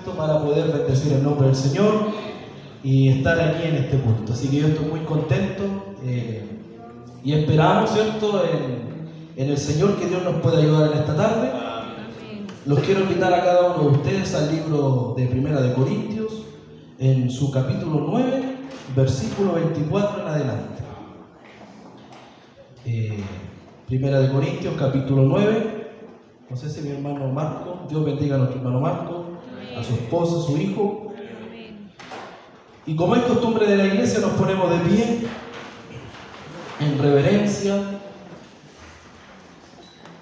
¿cierto?, para poder bendecir el nombre del Señor y estar aquí en este culto. Así que yo estoy muy contento y esperamos, ¿cierto?, en el Señor, que Dios nos pueda ayudar en esta tarde. Los quiero invitar a cada uno de ustedes al libro de Primera de Corintios, en su capítulo 9, versículo 24 en adelante. Primera de Corintios, capítulo 9. No sé si mi hermano Marco, Dios bendiga a nuestro hermano Marco, a su esposa, a su hijo. Y como es costumbre de la iglesia, nos ponemos de pie, en reverencia,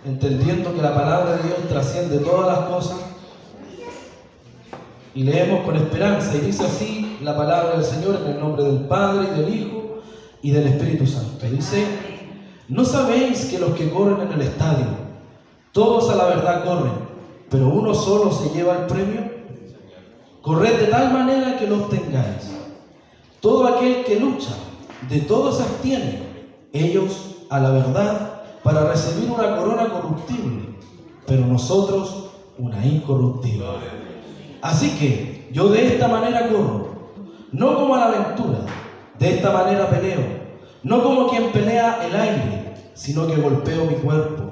entendiendo que la palabra de Dios trasciende todas las cosas, y leemos con esperanza, y dice así la palabra del Señor, en el nombre del Padre, y del Hijo, y del Espíritu Santo. Dice: ¿no sabéis que los que corren en el estadio, todos a la verdad corren, pero uno solo se lleva el premio? Corred de tal manera que lo obtengáis. Todo aquel que lucha, de todos se abstiene, ellos a la verdad, para recibir una corona corruptible, pero nosotros una incorruptible. Así que yo de esta manera corro, no como a la aventura, de esta manera peleo, no como quien pelea el aire, sino que golpeo mi cuerpo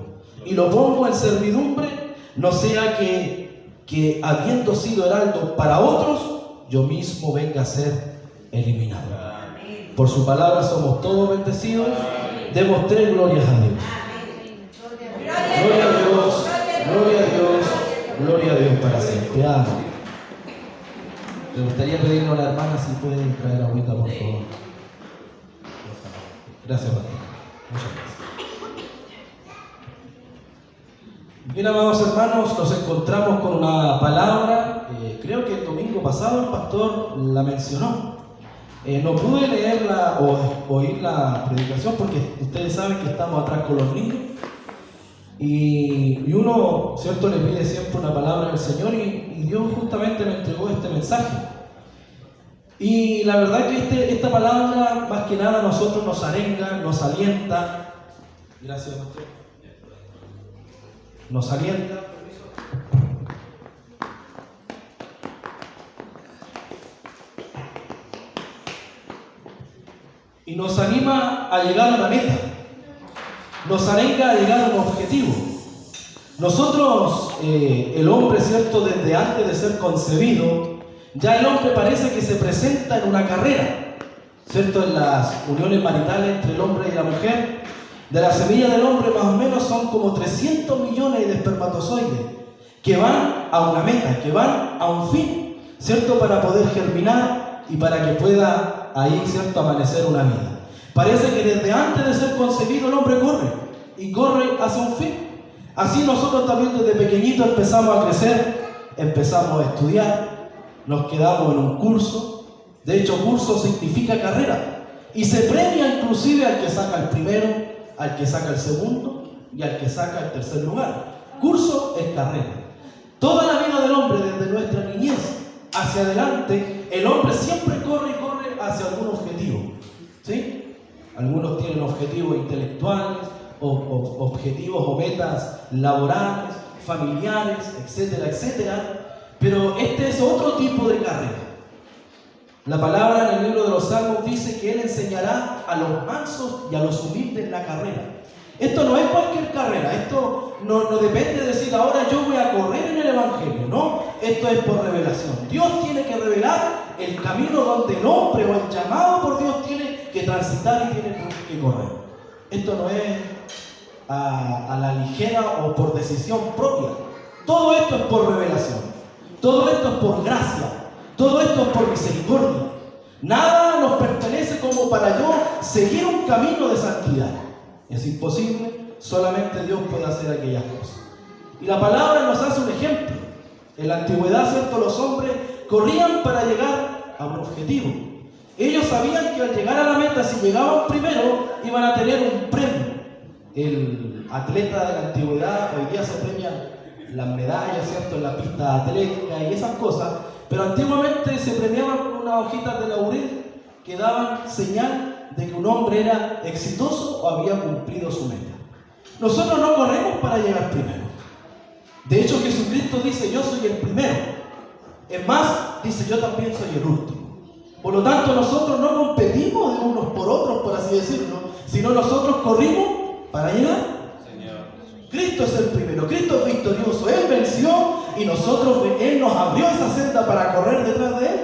y lo pongo en servidumbre, no sea que habiendo sido heraldo para otros, yo mismo venga a ser eliminado. Por su palabra somos todos bendecidos. Demos tres glorias a Dios. Gloria a Dios, gloria a Dios, gloria a Dios para siempre. Amén. Me gustaría pedirle a la hermana si pueden traer agüita, por favor. Gracias, Martín. Muchas gracias. Bien, amados hermanos, nos encontramos con una palabra, creo que el domingo pasado el pastor la mencionó. No pude leerla o oír la predicación porque ustedes saben que estamos atrás con los niños. Y uno, ¿cierto?, le pide siempre una palabra del Señor, y Dios justamente me entregó este mensaje. Y la verdad que esta palabra, más que nada, a nosotros nos arenga, nos alienta. Gracias, pastor. Nos alienta. Y nos anima a llegar a la meta. Nos arenga a llegar a un objetivo. Nosotros, el hombre, ¿cierto?, desde antes de ser concebido, ya el hombre parece que se presenta en una carrera, ¿cierto?, en las uniones maritales entre el hombre y la mujer. De la semilla del hombre más o menos son como 300 millones de espermatozoides que van a una meta, que van a un fin, ¿cierto?, para poder germinar y para que pueda ahí, ¿cierto?, amanecer una vida. Parece que desde antes de ser concebido el hombre corre y corre hacia un fin. Así nosotros también desde pequeñitos empezamos a crecer, empezamos a estudiar, nos quedamos en un curso. De hecho, curso significa carrera, y se premia inclusive al que saca el primero, al que saca el segundo y al que saca el tercer lugar. Curso es carrera. Toda la vida del hombre, desde nuestra niñez hacia adelante, el hombre siempre corre y corre hacia algún objetivo, ¿sí? Algunos tienen objetivos intelectuales, objetivos o metas laborales, familiares, etcétera, etcétera. Pero este es otro tipo de carrera. La palabra en el libro de los Salmos dice que Él enseñará a los mansos y a los humildes la carrera. Esto no es cualquier carrera, esto no depende de decir ahora yo voy a correr en el Evangelio, no, esto es por revelación. Dios tiene que revelar el camino donde el hombre o el llamado por Dios tiene que transitar y tiene que correr. Esto no es a la ligera o por decisión propia. Todo esto es por revelación, todo esto es por gracia, todo esto es por misericordia. Nada nos pertenece como para yo seguir un camino de santidad. Es imposible, solamente Dios puede hacer aquellas cosas. Y la palabra nos hace un ejemplo. En la antigüedad, ¿cierto?, los hombres corrían para llegar a un objetivo. Ellos sabían que al llegar a la meta, si llegaban primero, iban a tener un premio. El atleta de la antigüedad, hoy día se premian las medallas, ¿cierto?, en la pista atlética y esas cosas, pero antiguamente se premiaban con unas hojitas de laurel que daban señal de que un hombre era exitoso o había cumplido su meta. Nosotros no corremos para llegar primero. De hecho, Jesucristo dice: yo soy el primero Es más, dice, yo también soy el último. Por lo tanto, nosotros no competimos de unos por otros, por así decirlo, sino nosotros corrimos para llegar. Cristo es el primero, Cristo es victorioso, Él venció y Él nos abrió esa senda para correr detrás de Él.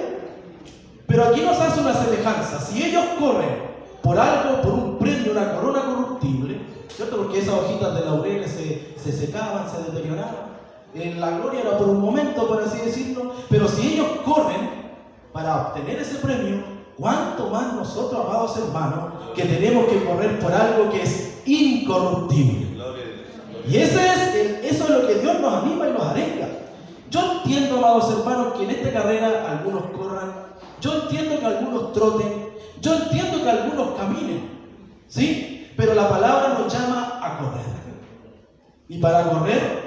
Pero aquí nos hace una semejanza. Si ellos corren por algo, por un premio, una corona corruptible, ¿cierto? Porque esas hojitas de laureles se secaban, se deterioraban. La gloria era por un momento, por así decirlo, pero si ellos corren para obtener ese premio, ¿cuánto más nosotros, amados hermanos, que tenemos que correr por algo que es incorruptible? Y eso es lo que Dios nos anima y nos arenga. Yo entiendo, amados hermanos, que en esta carrera algunos corran, yo entiendo que algunos troten, yo entiendo que algunos caminen, ¿sí? Pero la palabra nos llama a correr. Y para correr,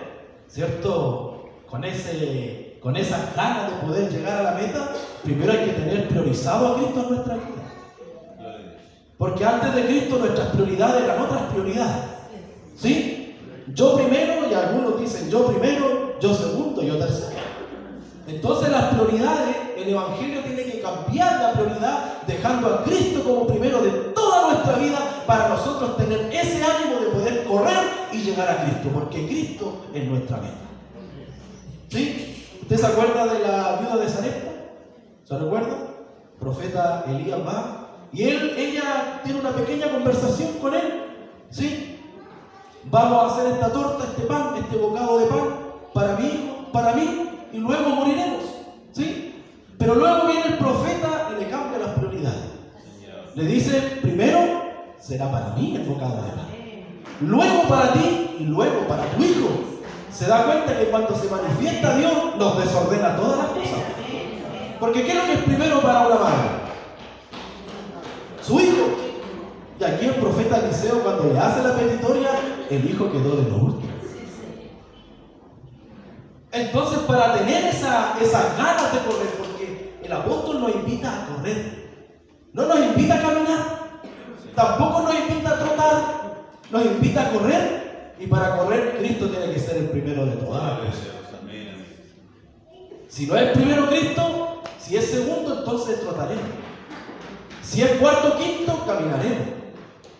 ¿cierto? Con esas ganas de poder llegar a la meta, primero hay que tener priorizado a Cristo en nuestra vida. Porque antes de Cristo nuestras prioridades eran otras prioridades, ¿sí? Yo primero, y algunos dicen yo primero, yo segundo, yo tercero. Entonces las prioridades, el Evangelio tiene que cambiar la prioridad, dejando a Cristo como primero de toda nuestra vida, para nosotros tener ese ánimo de poder correr y llegar a Cristo, porque Cristo es nuestra meta. ¿Sí? ¿Usted se acuerda de la viuda de Sarepta? ¿Se recuerda? El profeta Elías va y ella tiene una pequeña conversación con él. ¿Sí? Vamos a hacer esta torta, este pan, este bocado de pan para mi hijo, para mí, y luego moriremos. ¿Sí? Pero luego viene el profeta y le cambia las prioridades. Le dice, primero será para mí el bocado de pan, luego para ti y luego para tu hijo. Se da cuenta que cuando se manifiesta Dios nos desordena todas las cosas. Porque ¿qué es lo que es primero para una madre? Su hijo. Y aquí el profeta Eliseo, cuando le hace la petitoria, el hijo quedó de lo último. Entonces, para tener esas ganas de correr, porque el apóstol nos invita a correr, no nos invita a caminar, tampoco nos invita a trotar, nos invita a correr, y para correr Cristo tiene que ser el primero de todas las cosas. Si no es primero Cristo, si es segundo, entonces trotaremos. Si es cuarto o quinto, caminaremos.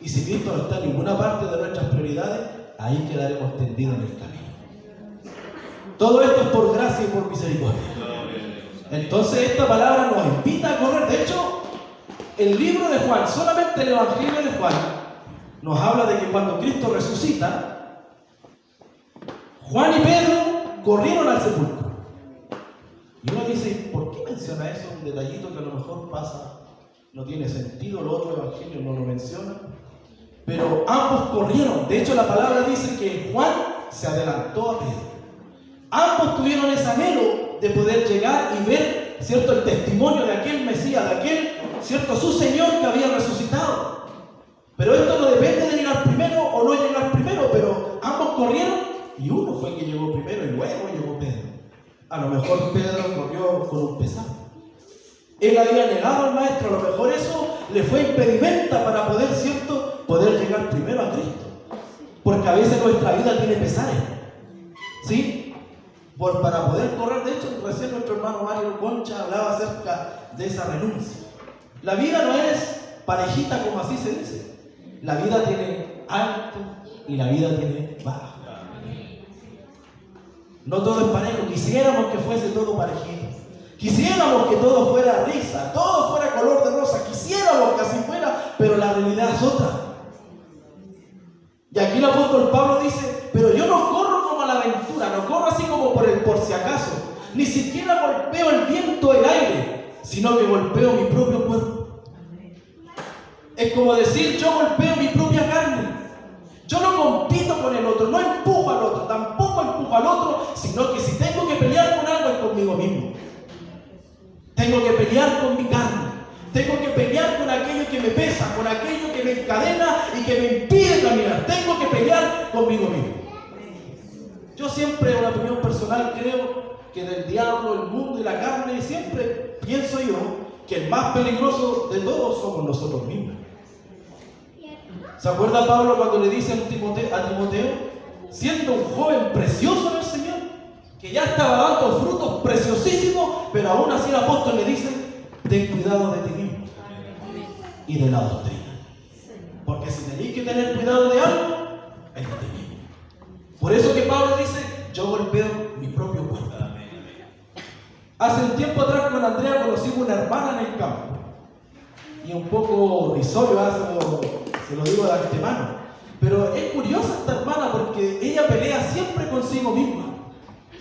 Y si Cristo no está en ninguna parte de nuestras prioridades, ahí quedaremos tendidos en el camino. Todo esto es por gracia y por misericordia. Entonces esta palabra nos invita a correr. De hecho, el libro de Juan, solamente el Evangelio de Juan, nos habla de que cuando Cristo resucita, Juan y Pedro corrieron al sepulcro. Y uno dice, ¿por qué menciona eso? Un detallito que a lo mejor pasa, no tiene sentido, el otro Evangelio no lo menciona. Pero ambos corrieron. De hecho, la palabra dice que Juan se adelantó a Pedro. Ambos tuvieron ese anhelo de poder llegar y ver, ¿cierto?, el testimonio de aquel Mesías, de aquel, ¿cierto?, su Señor que había resucitado. Pero esto no depende de llegar primero o no llegar primero, pero ambos corrieron y uno fue el que llegó primero y luego llegó Pedro. A lo mejor Pedro corrió con un pesado. Él había negado al maestro, a lo mejor eso le fue impedimenta para poder, ¿cierto?, poder llegar primero a Cristo. Porque a veces nuestra vida tiene pesares, ¿sí? Para poder correr. De hecho, recién nuestro hermano Mario Concha hablaba acerca de esa renuncia. La vida no es parejita como así se dice. La vida tiene alto y la vida tiene bajo. No todo es parejo. Quisiéramos que fuese todo parejito. Quisiéramos que todo fuera risa, todo fuera color de rosa. Quisiéramos que así fuera, pero la realidad es otra. Y aquí el apóstol Pablo dice, pero yo no corro como a la aventura, no corro así como por si acaso. Ni siquiera golpeo el viento del aire, sino que golpeo mi propio cuerpo. Es como decir, yo golpeo mi propia carne. Yo no compito con el otro, no empujo al otro, tampoco empujo al otro, sino que si tengo que pelear con algo es conmigo mismo. Tengo que pelear con mi carne. Tengo que pelear con aquello que me pesa, con aquello que me encadena y que me impide caminar. Tengo que pelear conmigo mismo. Yo siempre, en una opinión personal, creo que del diablo, el mundo y la carne, siempre pienso yo que el más peligroso de todos somos nosotros mismos. ¿Se acuerda Pablo cuando le dice a Timoteo, siendo un joven precioso en el Señor? que ya estaba dando frutos preciosísimos, pero aún así el apóstol le dice: ten cuidado de ti mismo y de la doctrina. Porque si tenéis que tener cuidado de algo, es de ti mismo. Por eso que Pablo dice: yo golpeo mi propio cuerpo. Hace un tiempo atrás con Andrea conocimos una hermana en el campo. Y un poco risorio, se lo digo de antemano. Pero es curiosa esta hermana porque ella pelea siempre consigo misma.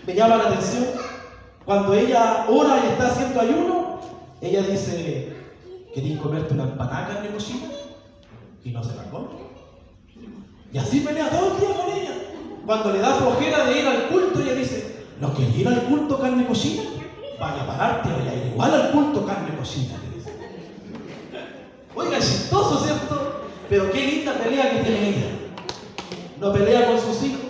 Me llama la atención. Cuando ella ora y está haciendo ayuno, ella dice: ¿queréis comerte una empanada de carne cochina? Y no se la come. Y así pelea todo el día con ella. Cuando le da flojera de ir al culto, ella dice: ¿no queréis ir al culto carne cochina? Vaya a pararte, vaya a ir igual al culto carne cochina. Oiga, chistoso, ¿cierto? Pero qué linda pelea que tiene ella. No pelea con sus hijos,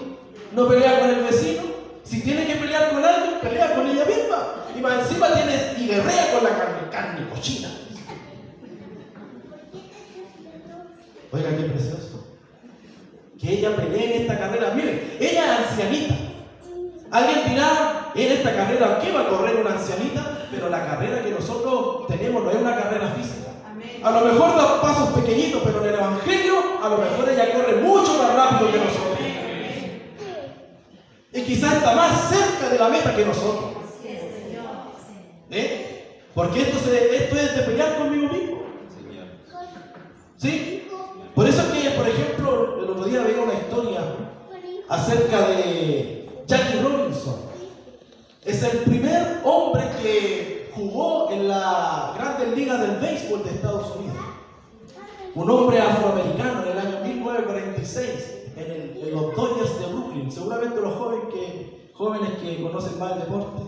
no pelea con el vecino. Si tiene que pelear con alguien, pelea con ella misma. Y más encima tiene y guerrea con la carne cochina. Oiga, qué precioso. Que ella pelee en esta carrera. Miren, ella es ancianita. Alguien dirá: en esta carrera, ¿qué va a correr una ancianita? Pero la carrera que nosotros tenemos no es una carrera física. A lo mejor da pasos pequeñitos, pero en el Evangelio a lo mejor ella corre mucho más rápido que nosotros. Y quizás está más cerca de la meta que nosotros. Porque esto es de pelear conmigo mismo. ¿Sí? Por eso es que, por ejemplo, el otro día veía una historia acerca de Jackie Robinson. Es el primer hombre que jugó en la Grandes Ligas del Béisbol de Estados Unidos. Un hombre afroamericano en el año 1946 en los Dodgers de Brooklyn. Seguramente los jóvenes que conocen más el deporte.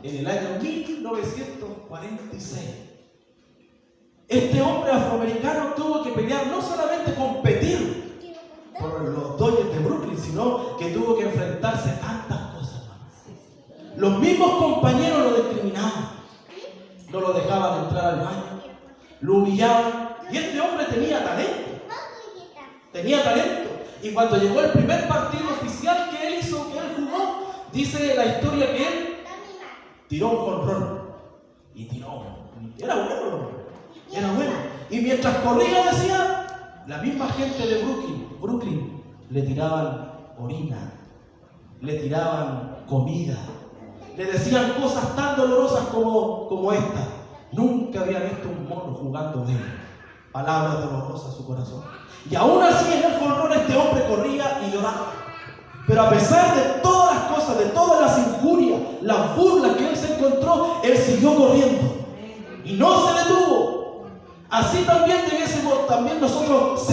En el año 1946. Este hombre afroamericano tuvo que pelear, no solamente competir por los Dodgers de Brooklyn, sino que tuvo que enfrentarse a tantas cosas más. Los mismos compañeros lo discriminaban, no lo dejaban entrar al baño, lo humillaban. Y este hombre tenía talento. Y cuando llegó el primer partido oficial que él hizo, que él jugó, dice la historia que él tiró un jonrón. Y tiró. Era bueno. Y mientras corría, decía, la misma gente de Brooklyn, le tiraban orina, le tiraban comida, le decían cosas tan dolorosas como esta. Nunca había visto un mono jugando bien. Palabras dolorosas a su corazón. Y aún así en el jonrón este hombre corría y lloraba. Pero a pesar de todas las cosas, de todas las injurias, las burlas que él se encontró, él siguió corriendo. Y no se detuvo. Así también debiésemos nosotros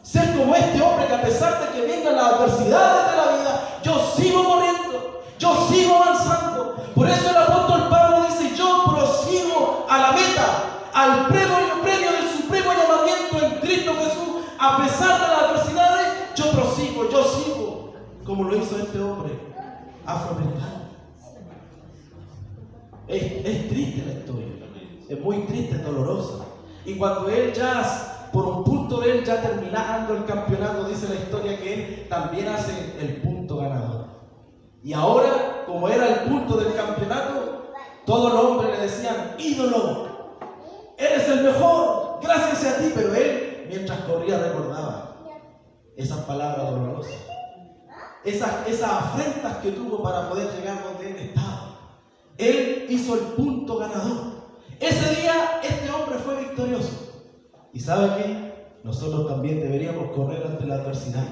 ser como este hombre, que a pesar de que vengan las adversidades de la vida, yo sigo corriendo, yo sigo avanzando. Por eso el apóstol Pablo dice: yo prosigo a la meta, al premio del supremo llamamiento en Cristo Jesús. A pesar de las adversidades, yo prosigo, yo sigo, como lo hizo este hombre afroamericano. Es triste la historia, es muy triste, dolorosa. Y cuando él ya, por un punto de él ya terminando el campeonato, dice la historia que él también hace el punto ganador. Y ahora, como era el punto del campeonato, todos los hombres le decían: ídolo, eres el mejor, gracias a ti. Pero él, mientras corría, recordaba esas palabras dolorosas, esas afrentas que tuvo para poder llegar donde él estaba. Él hizo el punto ganador. Ese día este hombre fue victorioso. ¿Y sabe qué? Nosotros también deberíamos correr ante la adversidad,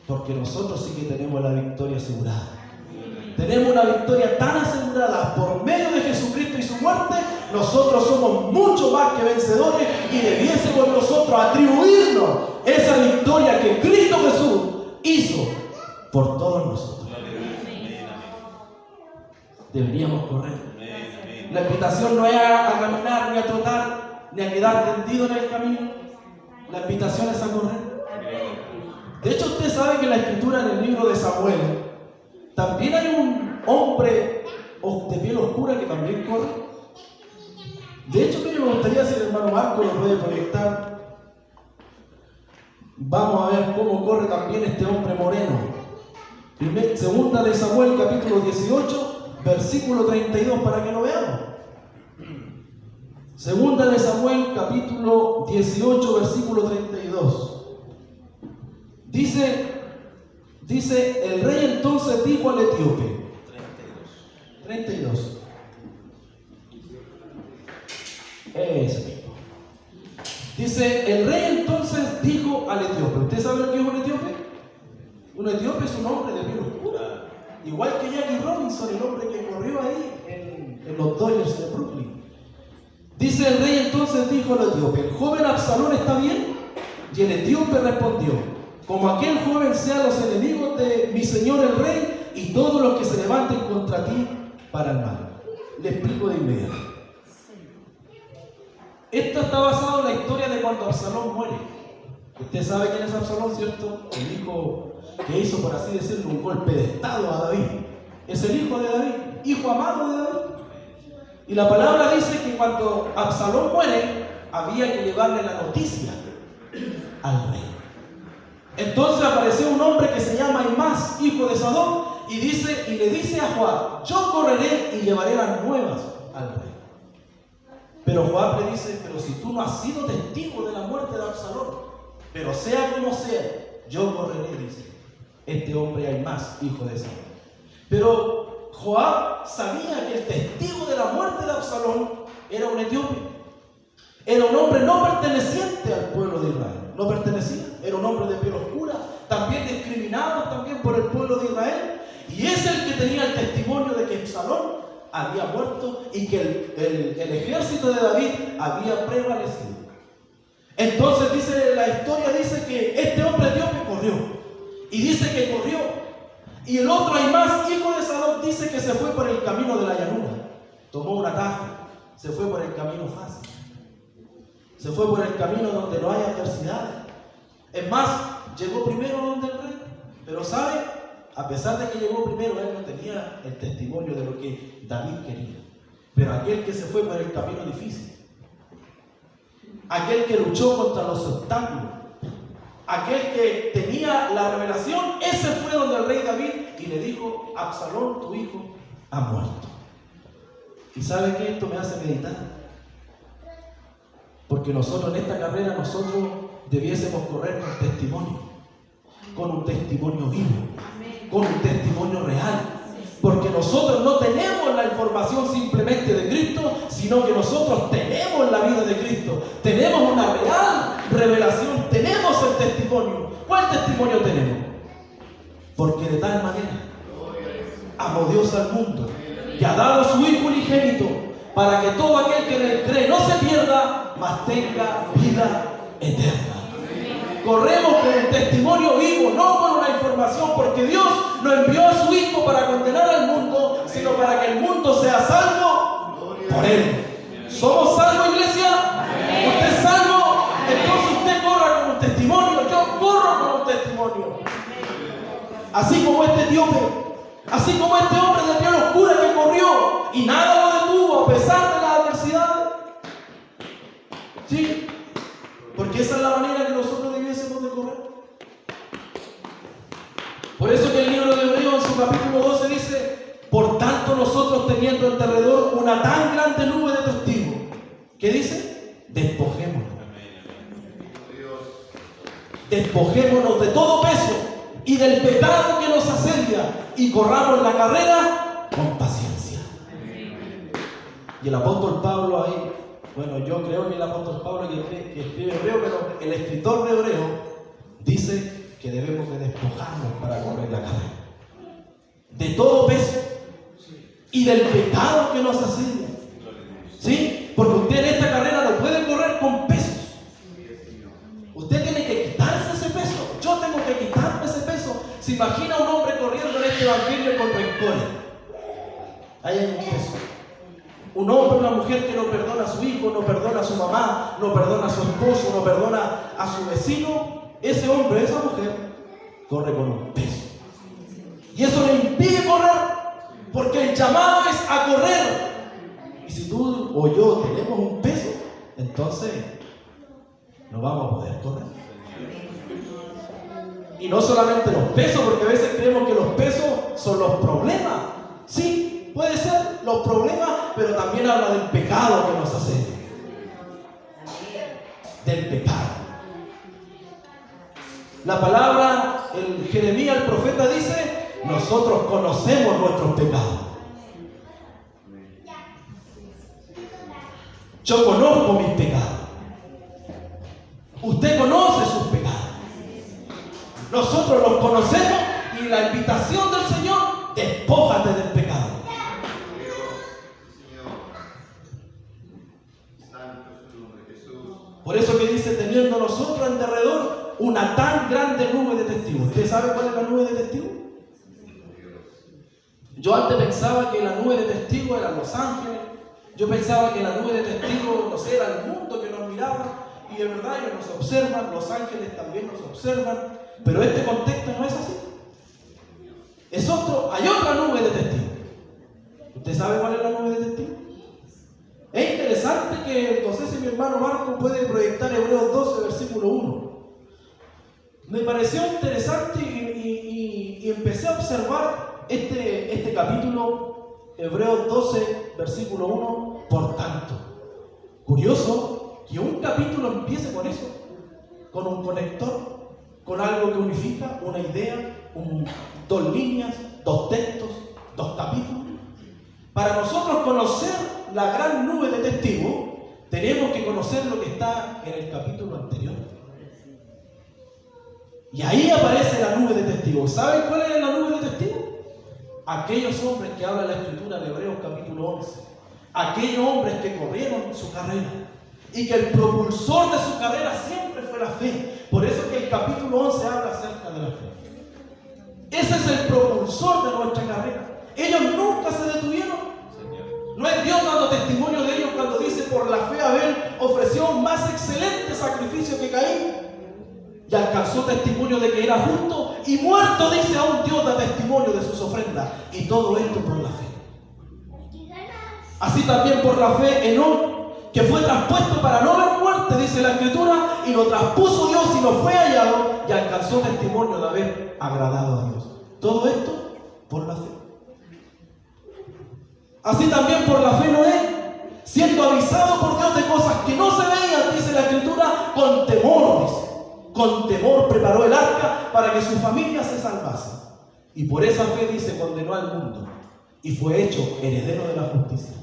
porque nosotros sí que tenemos la victoria asegurada. Tenemos una victoria tan asegurada por medio de Jesucristo y su muerte. Nosotros somos mucho más que vencedores y debiésemos nosotros atribuirnos esa victoria que Cristo Jesús hizo por todos nosotros. Deberíamos correr. La invitación no es a caminar, ni a trotar, ni a quedar tendido en el camino. La invitación es a correr. De hecho, usted sabe que en la escritura, en el libro de Samuel, también hay un hombre de piel oscura que también corre. De hecho, mire, me gustaría, si el hermano Marco lo puede proyectar. Vamos a ver cómo corre también este hombre moreno, Segunda de Samuel, capítulo 18, versículo 32, para que lo veamos. Segunda de Samuel, capítulo 18, versículo 32. Dice, el rey entonces dijo al etíope. 32. Ese mismo. Dice, el rey entonces dijo al etíope. ¿Usted sabe lo que es un etíope? Un etíope es un hombre de piel oscura. Igual que Jackie Robinson, el hombre que corrió ahí en los Dodgers de Brooklyn. Dice el rey entonces dijo al etíope, ¿el joven Absalón está bien? Y el etíope respondió, como aquel joven sean los enemigos de mi señor el rey y todos los que se levanten contra ti para el mal. Le explico de inmediato. Esto está basado en la historia de cuando Absalón muere. Usted sabe quién es Absalón, ¿cierto? El hijo que hizo, por así decirlo, un golpe de estado a David. Es el hijo de David, hijo amado de David. Y la palabra dice que cuando Absalón muere, había que llevarle la noticia al rey. Entonces apareció un hombre que se llama Ahimás, hijo de Sadoc, y le dice a Joab, yo correré y llevaré las nuevas al rey. Pero Joab le dice, pero si tú no has sido testigo de la muerte de Absalón, pero sea como sea, yo correré, dice este hombre Ahimás, hijo de Sadoc. Pero Joab sabía que el testigo de la muerte de Absalón era un etíope. Era un hombre no perteneciente al pueblo de Israel. No pertenecía. Era un hombre de piel oscura, también discriminado también por el pueblo de Israel. Y es el que tenía el testimonio de que Absalón había muerto y que el ejército de David había prevalecido. Entonces la historia dice que este hombre etíope corrió. Y dice que corrió. Y el otro Ahimás, hijo de Sadoc, dice que se fue por el camino de la llanura. Tomó un atajo. Se fue por el camino fácil. Se fue por el camino donde no hay adversidades. Es más, llegó primero donde el rey. Pero ¿sabe? A pesar de que llegó primero, él no tenía el testimonio de lo que David quería. Pero aquel que se fue por el camino difícil, aquel que luchó contra los obstáculos, aquel que tenía la revelación, ese fue donde el rey David y le dijo, Absalón, tu hijo, ha muerto. ¿Y sabe qué? Esto me hace meditar. Porque nosotros en esta carrera, nosotros debiésemos correr con un testimonio vivo, con un testimonio real. Porque nosotros no tenemos la información simplemente de Cristo, sino que nosotros tenemos la vida de Cristo. Tenemos una real revelación, tenemos el testimonio. ¿Cuál testimonio tenemos? Porque de tal manera amó Dios al mundo y ha dado a su Hijo unigénito para que todo aquel que en él cree no se pierda, mas tenga vida eterna. Corremos con un testimonio vivo, no con una información, porque Dios no envió a su Hijo para condenar al mundo, sino para que el mundo sea salvo por Él. ¿Somos salvos, iglesia? ¿Usted es salvo? Entonces usted corra con un testimonio. Yo corro con un testimonio. Así como este etíope, así como este hombre de piel oscura que corrió y nada lo detuvo a pesar de las adversidades. ¿Sí? Porque esa es la manera que nosotros debiésemos de correr. Por eso que el libro de Hebreos en su capítulo 12 dice, por tanto nosotros teniendo en derredor una tan grande nube de testigos, ¿qué dice? Despojémonos. Despojémonos de todo peso y del pecado que nos asedia y corramos la carrera con paciencia. Y el apóstol Pablo ahí, bueno, yo creo que el apóstol Pablo que escribe Hebreo, pero el escritor de Hebreo dice que debemos de despojarnos para correr la carrera. De todo peso y del pecado que nos asedia. ¿Sí? Porque usted en esta carrera no puede correr con pesos. Usted tiene que quitarse ese peso. Yo tengo que quitarme ese peso. ¿Se imagina un hombre corriendo en este evangelio con rencores? Ahí hay un peso. Un hombre, una mujer que no perdona a su hijo, no perdona a su mamá, no perdona a su esposo, no perdona a su vecino. Ese hombre, esa mujer, corre con un peso. Y eso le impide correr, porque el llamado es a correr. Y si tú o yo tenemos un peso, entonces no vamos a poder correr. Y no solamente los pesos, porque a veces creemos que los pesos son los problemas. Sí, puede ser los problemas, pero también habla del pecado que nos hace. Del pecado. La palabra, el Jeremías, el profeta, dice: nosotros conocemos nuestros pecados. Yo conozco mis pecados. Usted conoce sus pecados. Nosotros los conocemos, y la invitación del Señor: despójate del pecado. Por eso que dice: teniendo nosotros en derredor una tan grande nube de testigos. ¿Usted sabe cuál es la nube de testigos? Yo antes pensaba que la nube de testigos eran los ángeles. Yo pensaba que la nube de testigos, no sé, era el mundo que nos miraba. Y de verdad ellos nos observan, los ángeles también nos observan. Pero este contexto no es así. Es otro, hay otra nube de testigos. ¿Usted sabe cuál es la nube de testigos? Es interesante que, no sé si mi hermano Marco puede proyectar Hebreos 12, versículo 1. Me pareció interesante y empecé a observar este capítulo, Hebreos 12, versículo 1, por tanto. Curioso que un capítulo empiece con eso, con un conector, con algo que unifica, una idea, dos líneas, dos textos, dos capítulos. Para nosotros conocer la gran nube de testigos, tenemos que conocer lo que está en el capítulo anterior. Y ahí aparece la nube de testigos. ¿Saben cuál es la nube de testigos? Aquellos hombres que habla la Escritura de Hebreos capítulo 11. Aquellos hombres que corrieron su carrera. Y que el propulsor de su carrera siempre fue la fe. Por eso que el capítulo 11 habla acerca de la fe. Ese es el propulsor de nuestra carrera. Ellos nunca se detuvieron. No es Dios dando testimonio de ellos cuando dice: por la fe Abel ofreció un más excelente sacrificio que Caín, y alcanzó testimonio de que era justo, y muerto, dice, aún Dios da testimonio de sus ofrendas. Y todo esto por la fe. Así también por la fe Enoc, que fue traspuesto para no ver muerte, dice la Escritura, y lo traspuso Dios y no fue hallado, y alcanzó testimonio de haber agradado a Dios. Todo esto por la fe. Así también por la fe Noé, siendo avisado por Dios de cosas que no se veían, dice la Escritura, con temor, dice. Con temor preparó el arca para que su familia se salvase. Y por esa fe, dice, condenó al mundo y fue hecho heredero de la justicia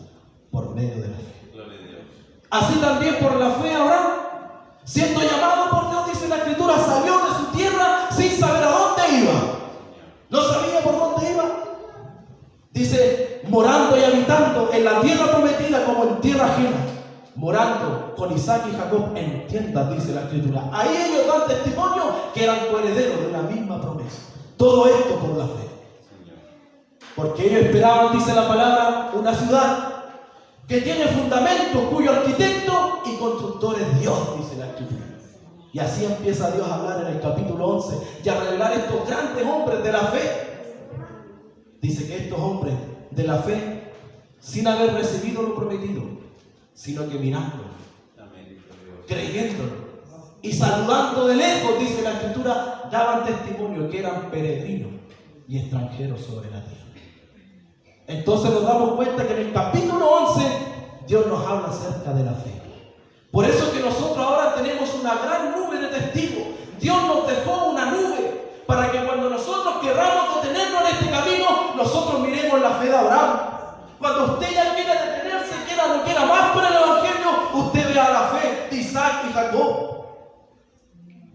por medio de la fe. Así también por la fe Abraham, siendo llamado por Dios, dice la Escritura, salió de su tierra sin saber a dónde iba. No sabía por dónde iba. Dice, morando y habitando en la tierra prometida como en tierra ajena, morando con Isaac y Jacob en tiendas, dice la Escritura. Ahí ellos dan testimonio que eran coherederos de la misma promesa. Todo esto por la fe. Porque ellos esperaban, dice la palabra, una ciudad que tiene fundamentos, cuyo arquitecto y constructor es Dios, dice la Escritura. Y así empieza Dios a hablar en el capítulo 11 y a revelar estos grandes hombres de la fe. Dice que estos hombres de la fe, sin haber recibido lo prometido, sino que mirándolo, creyéndolo y saludando de lejos, dice la Escritura, daban testimonio que eran peregrinos y extranjeros sobre la tierra. Entonces nos damos cuenta que en el capítulo 11 Dios nos habla acerca de la fe. Por eso que nosotros ahora tenemos una gran nube de testigos. Dios nos dejó una nube para que cuando nosotros querramos detenernos en este camino, nosotros miremos la fe de Abraham. Cuando usted ya quiera detenerse, no quiera más por el Evangelio, usted vea la fe de Isaac y Jacob.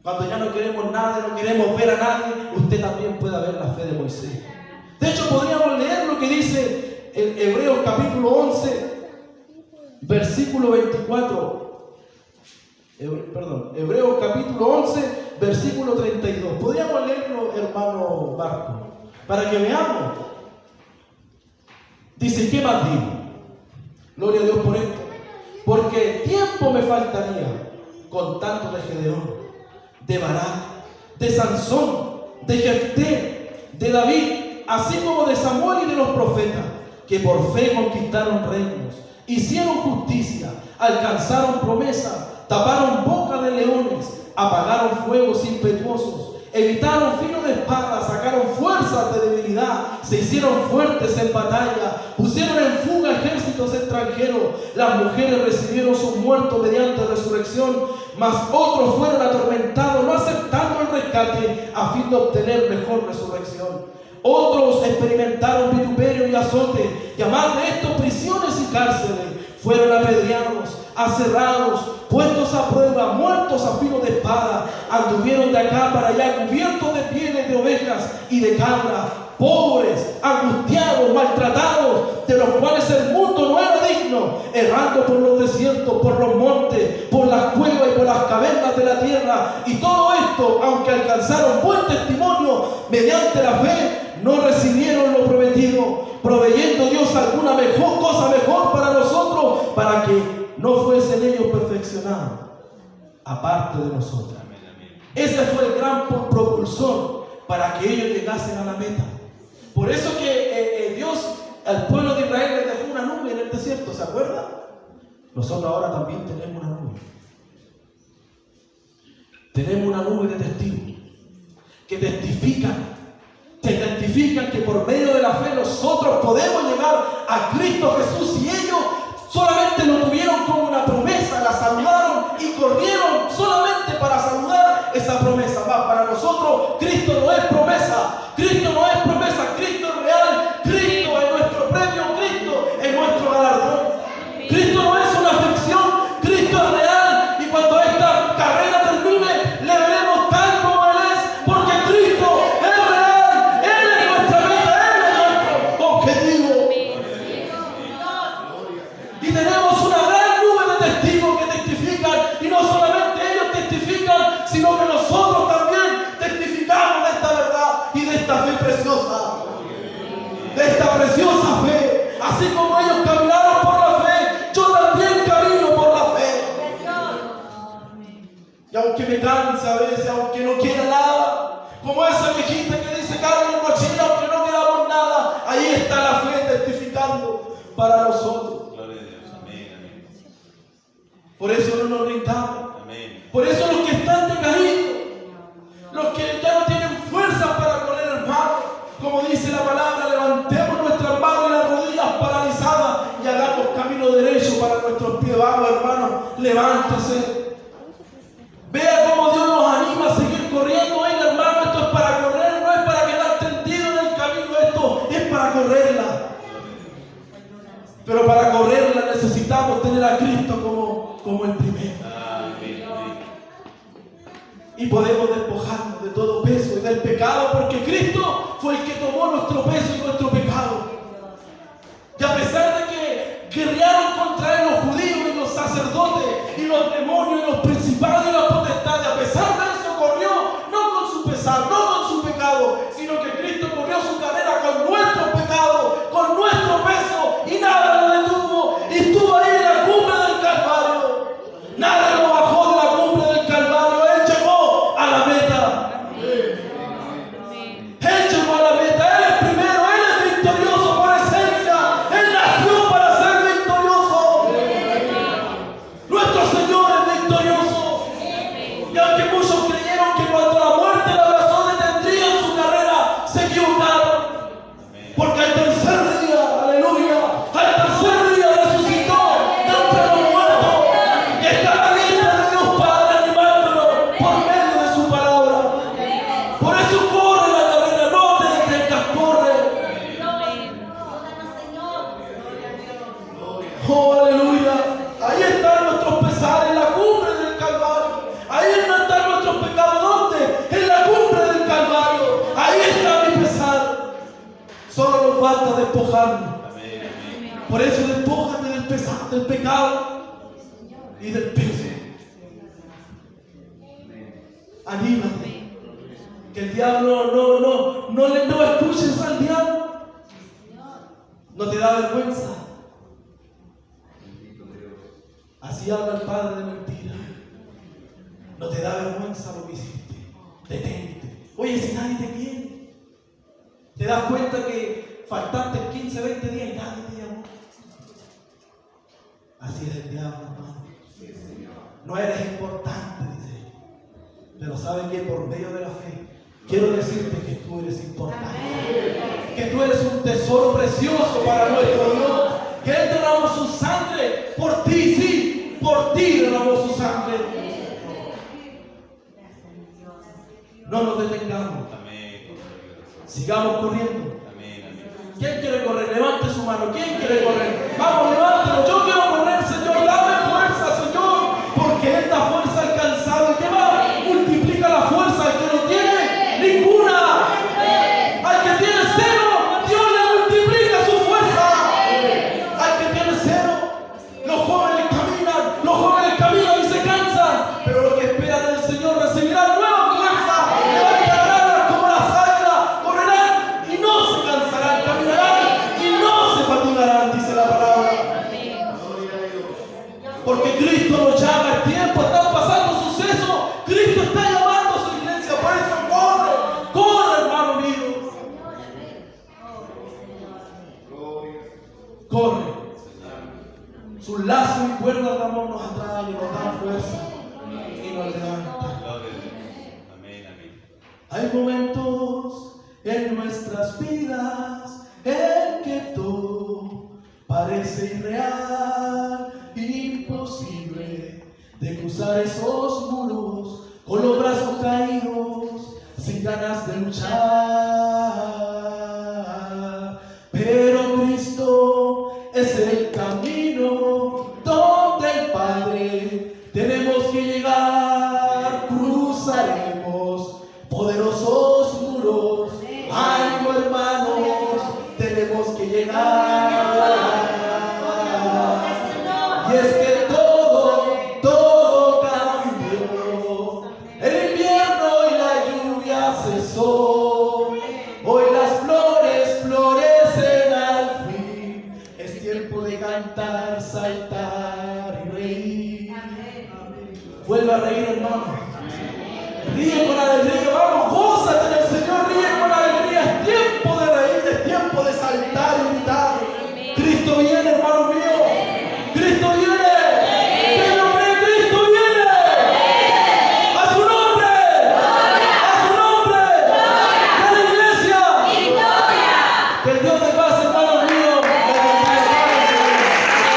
Cuando ya no queremos nada, no queremos ver a nadie, usted también pueda ver la fe de Moisés. De hecho, podríamos leer lo que dice en Hebreos capítulo 11, versículo 24. Hebreos capítulo 11, versículo 32. Podríamos leerlo, hermano Marco, para que veamos. Dice, ¿qué más digo? Gloria a Dios por esto. Porque tiempo me faltaría con tanto de Gedeón, de Barak, de Sansón, de Jefté, de David, así como de Samuel y de los profetas, que por fe conquistaron reinos, hicieron justicia, alcanzaron promesa, taparon boca de leones, apagaron fuegos impetuosos, evitaron filo de espada, sacaron fuerzas de debilidad, se hicieron fuertes en batalla, pusieron en fuga ejércitos extranjeros. Las mujeres recibieron sus muertos mediante resurrección, mas otros fueron atormentados, no aceptando el rescate a fin de obtener mejor resurrección. Otros experimentaron vituperio y azote, y además de esto prisiones y cárceles. Fueron apedreados, aserrados, puestos a prueba, muertos a filo de espada. Anduvieron de acá para allá, cubiertos de pieles de ovejas y de cabras, pobres, angustiados, maltratados, de los cuales el mundo no era digno, errando por los desiertos, por los montes, por las cuevas y por las cavernas de la tierra. Y todo esto, aunque alcanzaron buen testimonio mediante la fe, no recibieron lo prometido, proveyendo Dios alguna cosa mejor para nosotros, para que no fuesen ellos perfeccionados, aparte de nosotros. Ese fue el gran propulsor para que ellos llegasen a la meta. Por eso que Dios al pueblo de Israel les dejó una nube en el desierto, ¿se acuerdan? Nosotros ahora también tenemos una nube. Tenemos una nube de testigos que testifican que por medio de la fe nosotros podemos llegar a Cristo Jesús, y ellos solamente lo tuvieron como una promesa, la saludaron y corrieron solamente para saludar esa promesa. Va, para nosotros Cristo no es promesa, Cristo no es promesa, Cristo es real, Cristo es nuestro premio, Cristo es nuestro galardón. Cristo no es una ficción, Cristo es real, y cuando esta carrera termine le veremos tal como Él es, porque Cristo es real, Él es nuestra meta, Él es nuestro objetivo. Y tenemos una gran nube de testigos que testifican, y no solamente ellos testifican, sino que nosotros también testificamos de esta verdad y de esta fe preciosa, de esta preciosa fe. Así como ellos caminaron por la fe, yo también camino por la fe. Y aunque me canse a veces, aunque no quiera nada, como esa viejita que dice carne y mochila, aunque no queramos nada, ahí está la fe testificando para nosotros. Por eso no nos rindamos. Por eso los que están decaídos, los que ya no tienen fuerza para correr, hermano, como dice la palabra, levantemos nuestras manos y las rodillas paralizadas y hagamos camino derecho para nuestros pies bajos, hermano. Levántese. Vea cómo Dios nos anima a seguir corriendo. Oiga, hermano, esto es para correr, no es para quedar tendido en el camino, esto es para correrla. Pero para correrla necesitamos tener a Cristo como el primero. Y podemos despojarnos de todo peso y del pecado, porque Cristo fue el que tomó nuestro peso y nuestro pecado. Y a pesar de que guerrearon contra él los judíos y los sacerdotes y los demonios y los principados y las potestades, a pesar de eso corrió, no con su pesar, no con su pecado, sino que Cristo corrió su carrera con nuestro pecado, con nuestro peso, y nada lo detuvo, y estuvo ahí en la cumbre del Calvario. Nada lo bajó de la cumbre del Calvario. Él llegó a la meta. Él llegó a la meta. Él es primero. Él es victorioso por esencia. Él nació para ser victorioso. Nuestro Señor es victorioso. Y aunque muchos creyeron que cuando la muerte la abrazó detendría su carrera, se equivocaron. Porque al tercer día, aleluya, al tercer día resucitó de entre los muertos. Y está la lista de Dios Padre animándolo por medio de su palabra. Por eso corre la carrera, no te detengas, corre. Oh, aleluya. Ahí están nuestros pesares, en la cumbre del Calvario. Ahí no están nuestros pecados. ¿Dónde? En la cumbre del Calvario. Ahí está mi pesar. Solo nos falta despojarnos. Por eso despójate del pesar, del pecado y del peso. Anímate. Que el diablo no escuches al diablo. No te da vergüenza. Así habla el padre de mentira. No te da vergüenza lo que hiciste. Detente. Oye, si nadie te quiere, te das cuenta que faltaste 15, 20 días y nadie te llamó. Así es el diablo, hermano. No eres importante, dice. Pero sabe que por medio de la fe quiero decirte que tú eres importante, que tú eres un tesoro precioso para nuestro Dios, que Él derramó su sangre por ti, sí, por ti derramó su sangre. No nos detengamos, sigamos corriendo. ¿Quién quiere correr? Levante su mano. ¿Quién quiere correr? Vamos, levántelo. Yo quiero correr, Señor. Dame fuerza, Señor, porque esta fuerza alcanzada, ¿qué va? Multiplica la fuerza al que no tiene ninguna. Al que tiene cero, Dios le multiplica su fuerza. Al que tiene cero, los jóvenes caminan y se cansan, pero los que esperan en el Señor recibirán nueva fuerza. Levantarán como las águilas, correrán y no se cansarán, caminarán y no se fatigarán, dice la palabra. Porque Cristo nos llama, el tiempo, están pasando sucesos, Cristo está llamando a su iglesia, por eso corre, corre, hermano mío. Corre. Sus lazos y cuerdas de amor nos atraen y nos dan fuerza y nos levantan. Hay momentos en nuestras vidas en que todo parece irreal, imposible de cruzar esos muros con los brazos caídos, sin ganas de luchar. Pero Cristo es el camino donde el Padre tenemos que llegar. Cruzaremos poderosos muros. Ay, no, hermanos, tenemos que llegar. Y es que todo cambió. El invierno y la lluvia cesó. Hoy las flores florecen al fin. Es tiempo de cantar, saltar y reír. Vuelve a reír, hermano. Ríe con alegría, vamos.